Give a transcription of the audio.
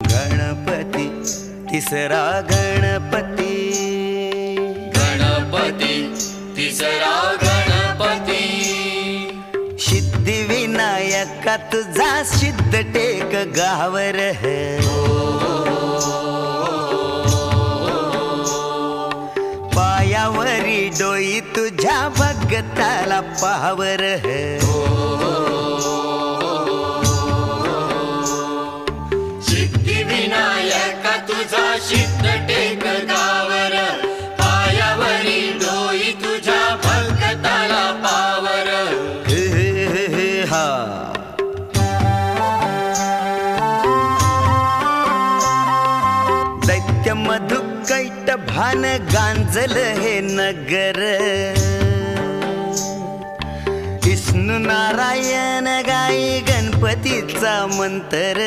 गणपती तिसरा गणपती, गणपती तिसरा गणपती, सिद्धिविनायका तुझा सिद्ध टेक गावर है। पायावरी डोई तुझ्या भगताला पावर है। सिद्धिविनायका तुझा सिद्ध टेक गावर, पायावरी डोई तुझ्या भगताला पावर। हा दैत्य मधुकैट भान गांजल हे नगर, विष्णू नारायण गाई गणपतीचा मंत्र।